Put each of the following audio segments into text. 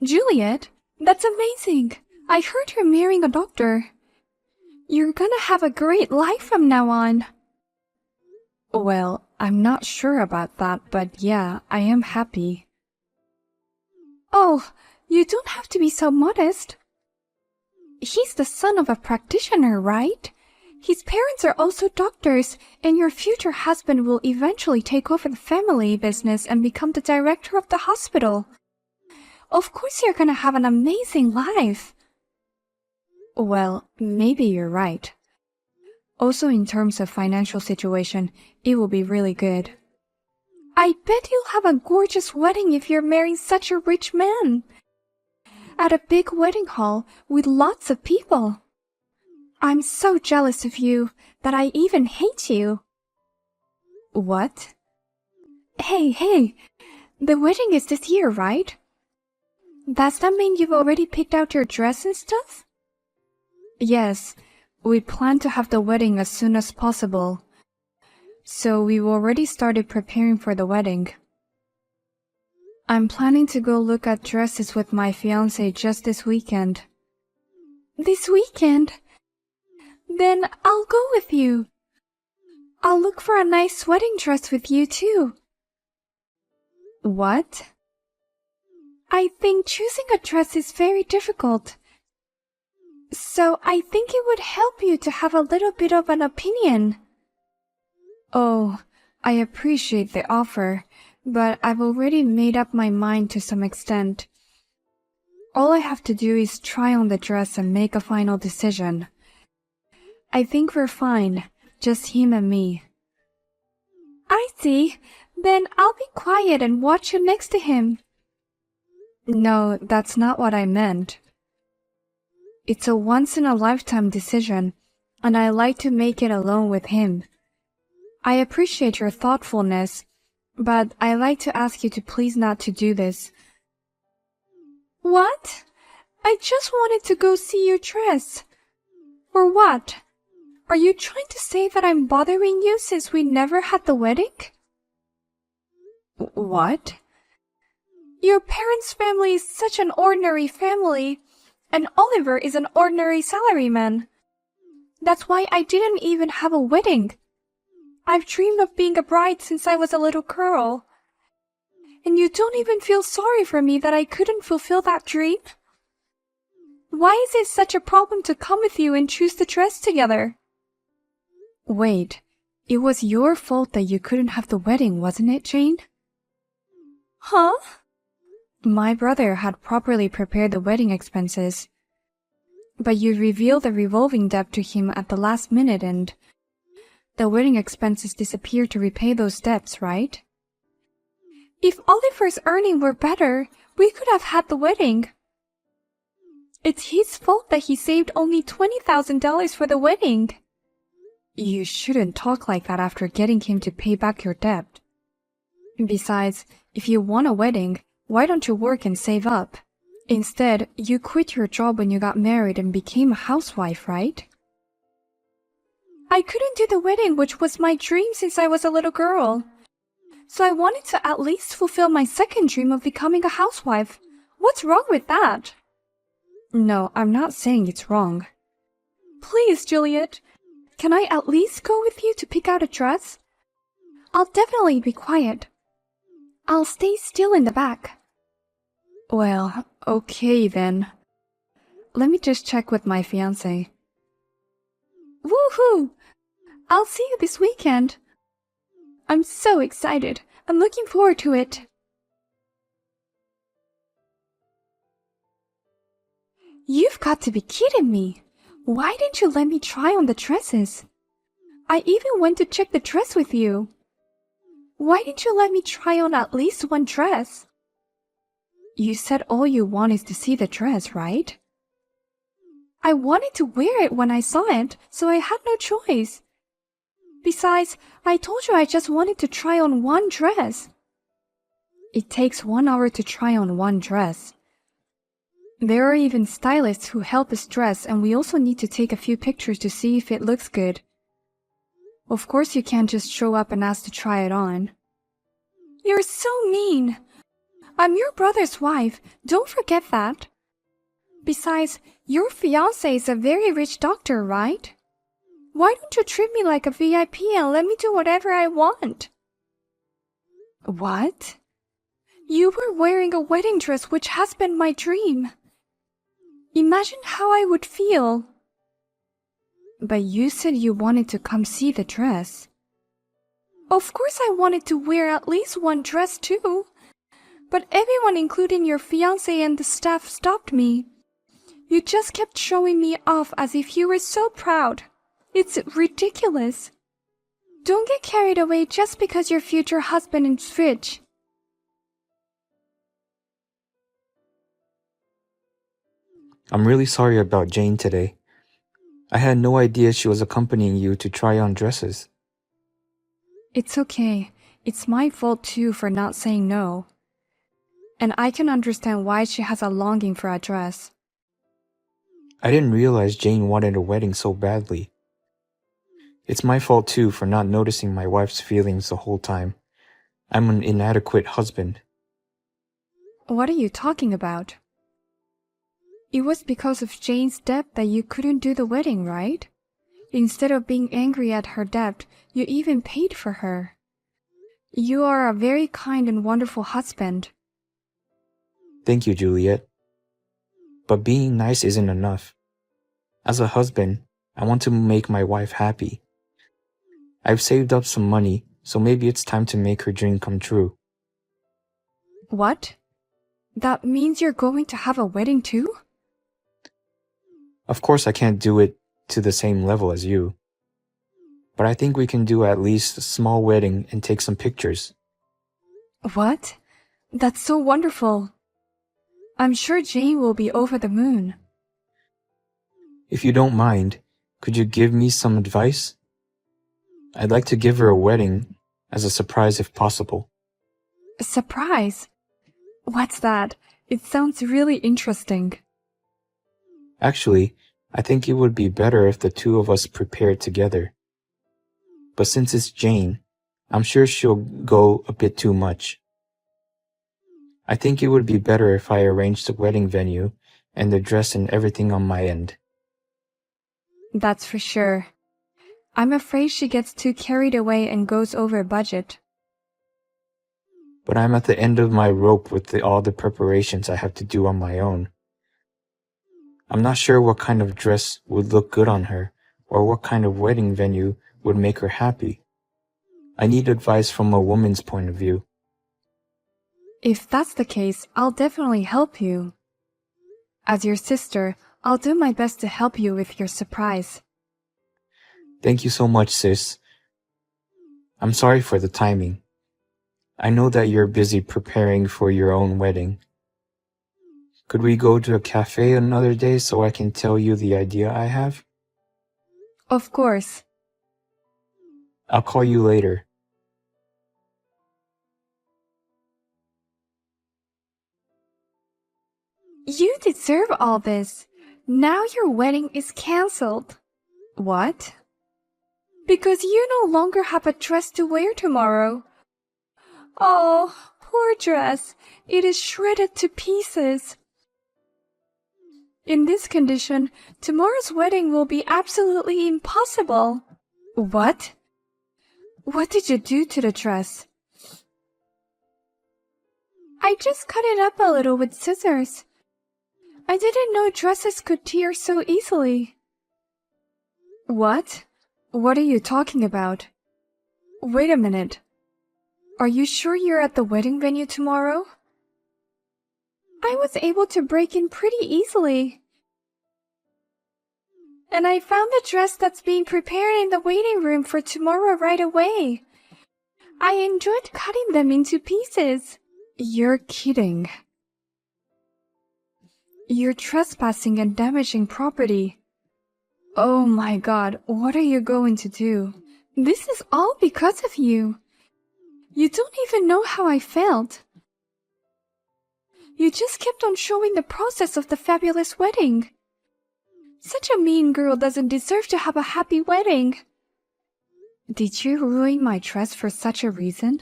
Juliet, that's amazing. I heard you're marrying a doctor. You're gonna have a great life from now on. Well, I'm not sure about that, but yeah, I am happy. Oh, you don't have to be so modest. He's the son of a practitioner, right? His parents are also doctors, and your future husband will eventually take over the family business and become the director of the hospital. Of course you're gonna have an amazing life. Well, maybe you're right. Also, in terms of financial situation, it will be really good. I bet you'll have a gorgeous wedding if you're marrying such a rich man. At a big wedding hall with lots of people. I'm so jealous of you that I even hate you. What? Hey, the wedding is this year, right? Does that mean you've already picked out your dress and stuff? Yes, we plan to have the wedding as soon as possible. So we've already started preparing for the wedding. I'm planning to go look at dresses with my fiancé just this weekend. This weekend? Then I'll go with you. I'll look for a nice wedding dress with you too. What? I think choosing a dress is very difficult. So I think it would help you to have a little bit of an opinion. Oh, I appreciate the offer, but I've already made up my mind to some extent. All I have to do is try on the dress and make a final decision. I think we're fine, just him and me. I see. Then I'll be quiet and watch you next to him. No, that's not what I meant. It's a once-in-a-lifetime decision, and I like to make it alone with him. I appreciate your thoughtfulness, but I like to ask you to please not to do this. What? I just wanted to go see your dress. For what? Are you trying to say that I'm bothering you since we never had the wedding? What? Your parents' family is such an ordinary family, and Oliver is an ordinary salaryman. That's why I didn't even have a wedding. I've dreamed of being a bride since I was a little girl. And you don't even feel sorry for me that I couldn't fulfill that dream? Why is it such a problem to come with you and choose the dress together? Wait, it was your fault that you couldn't have the wedding, wasn't it, Jane? Huh? My brother had properly prepared the wedding expenses. But you revealed the revolving debt to him at the last minute and the wedding expenses disappeared to repay those debts, right? If Oliver's earning were better, we could have had the wedding. It's his fault that he saved only $20,000 for the wedding. You shouldn't talk like that after getting him to pay back your debt. Besides, if you want a wedding, why don't you work and save up? Instead, you quit your job when you got married and became a housewife, right? I couldn't do the wedding, which was my dream since I was a little girl. So I wanted to at least fulfill my second dream of becoming a housewife. What's wrong with that? No, I'm not saying it's wrong. Please, Juliet, can I at least go with you to pick out a dress? I'll definitely be quiet. I'll stay still in the back. Well, okay then. Let me just check with my fiancé. Woohoo! I'll see you this weekend. I'm so excited. I'm looking forward to it. You've got to be kidding me. Why didn't you let me try on the dresses? I even went to check the dress with you. Why didn't you let me try on at least one dress? You said all you want is to see the dress, right? I wanted to wear it when I saw it, so I had no choice. Besides, I told you I just wanted to try on one dress. It takes 1 hour to try on one dress. There are even stylists who help us dress, and we also need to take a few pictures to see if it looks good. Of course you can't just show up and ask to try it on. You're so mean. I'm your brother's wife. Don't forget that. Besides, your fiancé is a very rich doctor, right? Why don't you treat me like a VIP and let me do whatever I want? What? You were wearing a wedding dress which has been my dream. Imagine how I would feel. But you said you wanted to come see the dress. Of course I wanted to wear at least one dress too. But everyone, including your fiancé and the staff, stopped me. You just kept showing me off as if you were so proud. It's ridiculous. Don't get carried away just because your future husband is rich. I'm really sorry about Jane today. I had no idea she was accompanying you to try on dresses. It's okay. It's my fault too for not saying no. And I can understand why she has a longing for a dress. I didn't realize Jane wanted a wedding so badly. It's my fault too for not noticing my wife's feelings the whole time. I'm an inadequate husband. What are you talking about? It was because of Jane's debt that you couldn't do the wedding, right? Instead of being angry at her debt, you even paid for her. You are a very kind and wonderful husband. Thank you, Juliet. But being nice isn't enough. As a husband, I want to make my wife happy. I've saved up some money, so maybe it's time to make her dream come true. What? That means you're going to have a wedding too? Of course I can't do it to the same level as you. But I think we can do at least a small wedding and take some pictures. What? That's so wonderful. I'm sure Jane will be over the moon. If you don't mind, could you give me some advice? I'd like to give her a wedding as a surprise if possible. A surprise? What's that? It sounds really interesting. Actually, I think it would be better if the two of us prepared together. But since it's Jane, I'm sure she'll go a bit too much. I think it would be better if I arranged the wedding venue and the dress and everything on my end. That's for sure. I'm afraid she gets too carried away and goes over budget. But I'm at the end of my rope with all the preparations I have to do on my own. I'm not sure what kind of dress would look good on her, or what kind of wedding venue would make her happy. I need advice from a woman's point of view. If that's the case, I'll definitely help you. As your sister, I'll do my best to help you with your surprise. Thank you so much, sis. I'm sorry for the timing. I know that you're busy preparing for your own wedding. Could we go to a cafe another day so I can tell you the idea I have? Of course. I'll call you later. You deserve all this. Now your wedding is cancelled. What? Because you no longer have a dress to wear tomorrow. Oh, poor dress. It is shredded to pieces. In this condition, tomorrow's wedding will be absolutely impossible. What? What did you do to the dress? I just cut it up a little with scissors. I didn't know dresses could tear so easily. What? What are you talking about? Wait a minute. Are you sure you're at the wedding venue tomorrow? I was able to break in pretty easily. And I found the dress that's being prepared in the waiting room for tomorrow right away. I enjoyed cutting them into pieces. You're kidding. You're trespassing and damaging property. Oh my God, what are you going to do? This is all because of you. You don't even know how I felt. You just kept on showing the process of the fabulous wedding. Such a mean girl doesn't deserve to have a happy wedding. Did you ruin my dress for such a reason?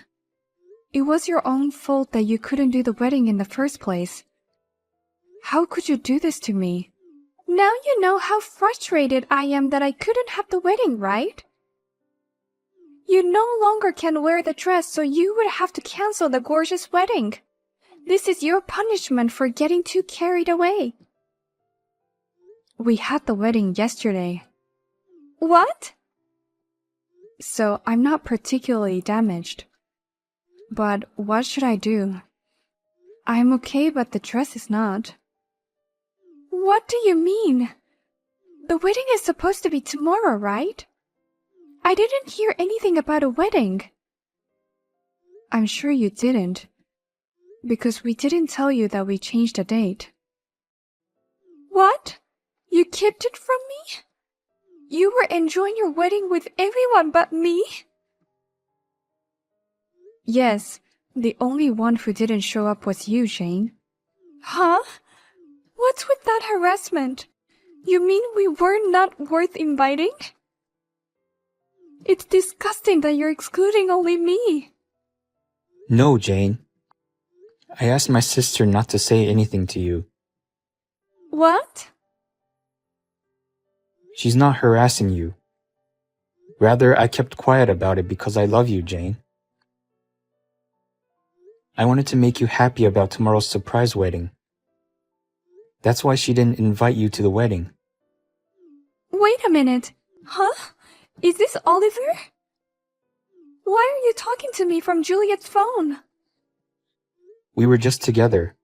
It was your own fault that you couldn't do the wedding in the first place. How could you do this to me? Now you know how frustrated I am that I couldn't have the wedding, right? You no longer can wear the dress, so you would have to cancel the gorgeous wedding. This is your punishment for getting too carried away. We had the wedding yesterday. What? So I'm not particularly damaged. But what should I do? I'm okay, but the dress is not. What do you mean? The wedding is supposed to be tomorrow, right? I didn't hear anything about a wedding. I'm sure you didn't, because we didn't tell you that we changed the date. What? You kept it from me? You were enjoying your wedding with everyone but me? Yes, the only one who didn't show up was you, Jane. Huh? What's with that harassment? You mean we were not worth inviting? It's disgusting that you're excluding only me. No, Jane. I asked my sister not to say anything to you. What? She's not harassing you. Rather, I kept quiet about it because I love you, Jane. I wanted to make you happy about tomorrow's surprise wedding. That's why she didn't invite you to the wedding. Wait a minute. Huh? Is this Oliver? Why are you talking to me from Juliet's phone? We were just together.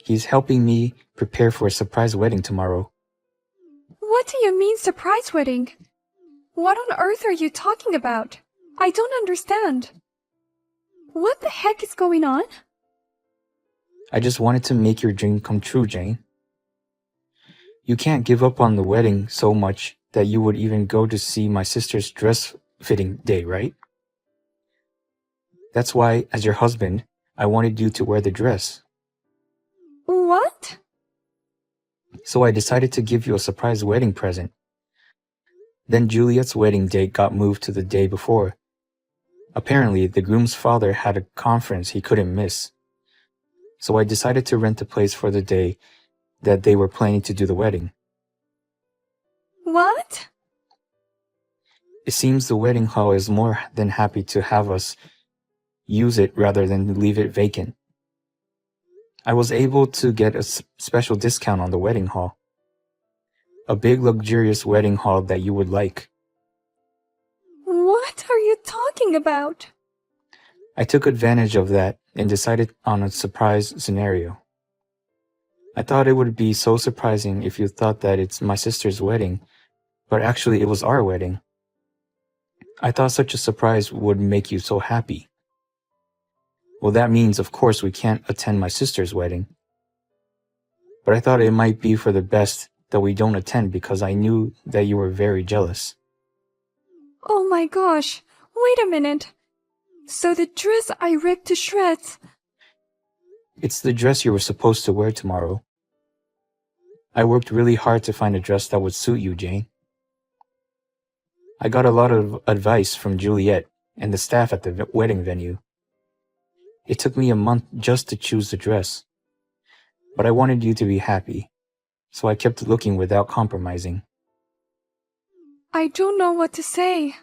He's helping me prepare for a surprise wedding tomorrow. What do you mean surprise wedding? What on earth are you talking about? I don't understand. What the heck is going on? I just wanted to make your dream come true, Jane. You can't give up on the wedding so much that you would even go to see my sister's dress fitting day, right? That's why, as your husband, I wanted you to wear the dress. What? So I decided to give you a surprise wedding present. Then Juliet's wedding date got moved to the day before. Apparently, the groom's father had a conference he couldn't miss. So I decided to rent a place for the day that they were planning to do the wedding. What? It seems the wedding hall is more than happy to have us use it rather than leave it vacant. I was able to get a special discount on the wedding hall. A big luxurious wedding hall that you would like. What are you talking about? I took advantage of that and decided on a surprise scenario. I thought it would be so surprising if you thought that it's my sister's wedding, but actually it was our wedding. I thought such a surprise would make you so happy. Well, that means, of course, we can't attend my sister's wedding. But I thought it might be for the best that we don't attend because I knew that you were very jealous. Oh my gosh, wait a minute. So the dress I ripped to shreds. It's the dress you were supposed to wear tomorrow. I worked really hard to find a dress that would suit you, Jane. I got a lot of advice from Juliet and the staff at the wedding venue. It took me a month just to choose the dress. But I wanted you to be happy, so I kept looking without compromising. I don't know what to say.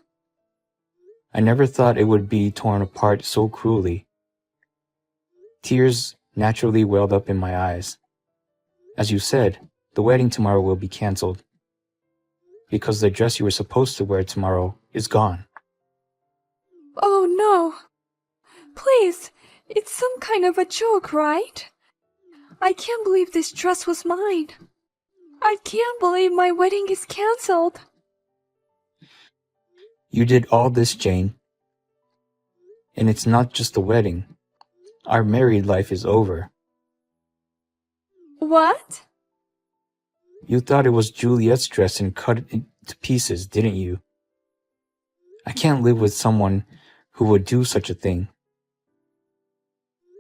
I never thought it would be torn apart so cruelly. Tears naturally welled up in my eyes. As you said, the wedding tomorrow will be canceled, because the dress you were supposed to wear tomorrow is gone. Oh no. Please, it's some kind of a joke, right? I can't believe this dress was mine. I can't believe my wedding is canceled. You did all this, Jane. And it's not just the wedding. Our married life is over. What? You thought it was Juliet's dress and cut it into pieces, didn't you? I can't live with someone who would do such a thing.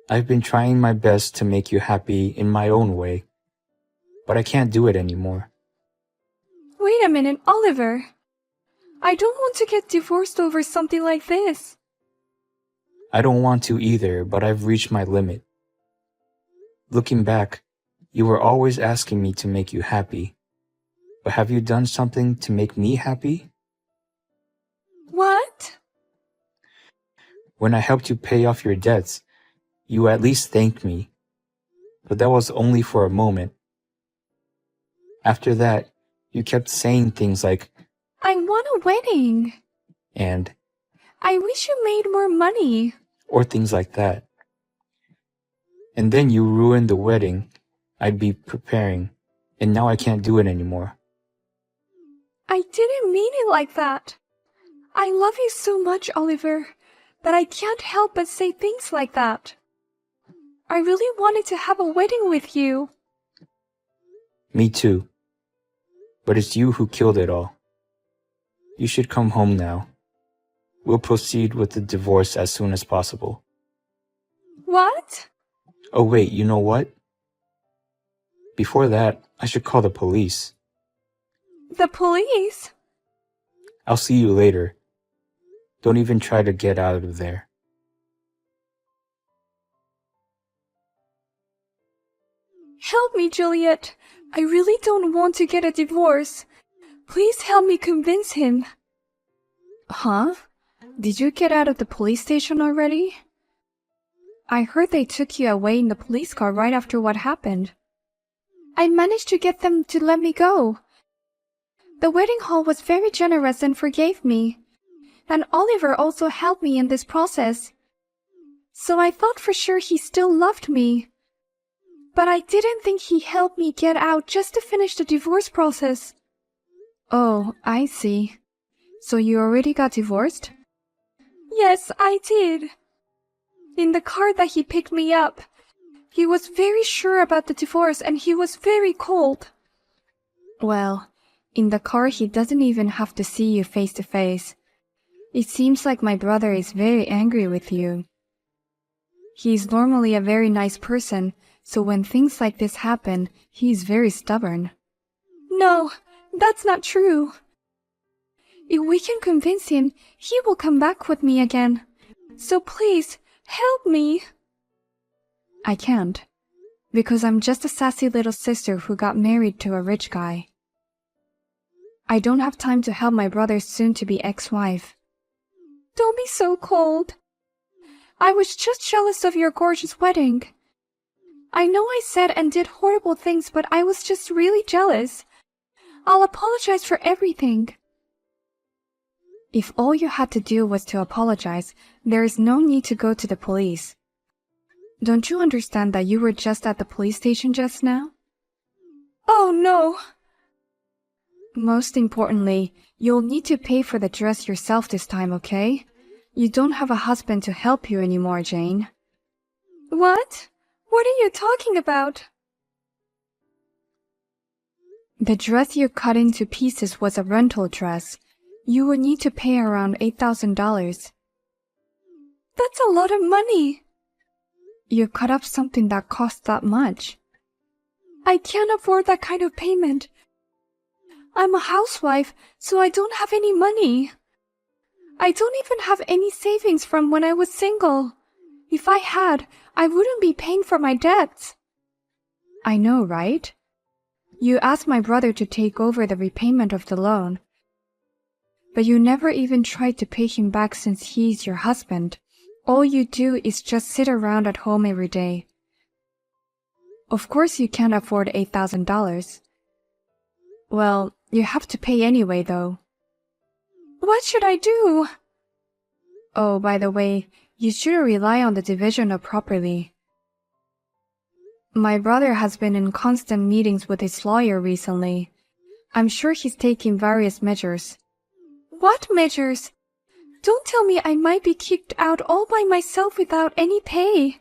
I've been trying my best to make you happy in my own way, but I can't do it anymore. Wait a minute, Oliver. I don't want to get divorced over something like this. I don't want to either, but I've reached my limit. Looking back, you were always asking me to make you happy. But have you done something to make me happy? What? When I helped you pay off your debts, you at least thanked me. But that was only for a moment. After that, you kept saying things like, I want a wedding. and, I wish you made more money. or things like that. And then you ruined the wedding I'd be preparing, and now I can't do it anymore. I didn't mean it like that. I love you so much, Oliver, that I can't help but say things like that. I really wanted to have a wedding with you. Me too. But it's you who killed it all. You should come home now. We'll proceed with the divorce as soon as possible. What? Oh wait, you know what? Before that, I should call the police. The police? I'll see you later. Don't even try to get out of there. Help me, Juliet. I really don't want to get a divorce. Please help me convince him. Huh? Did you get out of the police station already? I heard they took you away in the police car right after what happened. I managed to get them to let me go. The wedding hall was very generous and forgave me. And Oliver also helped me in this process. So I thought for sure he still loved me. But I didn't think he helped me get out just to finish the divorce process. Oh, I see. So you already got divorced? Yes, I did. In the car that he picked me up, he was very sure about the divorce and he was very cold. Well, in the car he doesn't even have to see you face to face. It seems like my brother is very angry with you. He's normally a very nice person, so when things like this happen, he's very stubborn. No, that's not true. If we can convince him, he will come back with me again. So please, help me. I can't, because I'm just a sassy little sister who got married to a rich guy. I don't have time to help my brother's soon-to-be ex-wife. Don't be so cold. I was just jealous of your gorgeous wedding. I know I said and did horrible things, but I was just really jealous. I'll apologize for everything. If all you had to do was to apologize, there is no need to go to the police. Don't you understand that you were just at the police station just now? Oh no. Most importantly, you'll need to pay for the dress yourself this time, okay? You don't have a husband to help you anymore, Jane. What? What are you talking about? The dress you cut into pieces was a rental dress. You would need to pay around $8,000. That's a lot of money. You cut up something that cost that much. I can't afford that kind of payment. I'm a housewife, so I don't have any money. I don't even have any savings from when I was single. If I had, I wouldn't be paying for my debts. I know, right? You asked my brother to take over the repayment of the loan. But you never even tried to pay him back since he's your husband. All you do is just sit around at home every day. Of course you can't afford $8,000. Well, you have to pay anyway, though. What should I do? Oh, by the way, you shouldn't rely on the divisional properly. My brother has been in constant meetings with his lawyer recently. I'm sure he's taking various measures. What measures? Don't tell me I might be kicked out all by myself without any pay.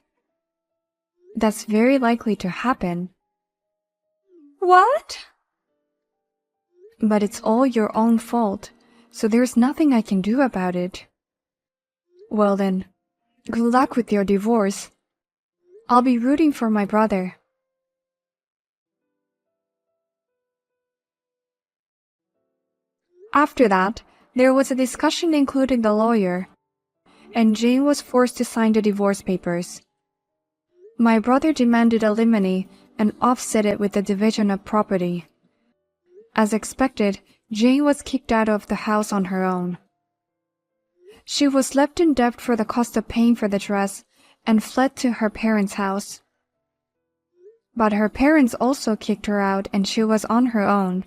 That's very likely to happen. What? But it's all your own fault, so there's nothing I can do about it. Well then, good luck with your divorce. I'll be rooting for my brother. After that, there was a discussion including the lawyer. and Jane was forced to sign the divorce papers. My brother demanded alimony and offset it with the division of property. As expected, Jane was kicked out of the house on her own. She was left in debt for the cost of paying for the dress and fled to her parents' house. But her parents also kicked her out and she was on her own.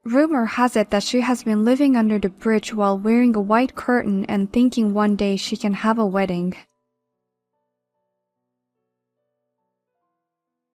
Rumor has it that she has been living under the bridge while wearing a white curtain and thinking one day she can have a wedding.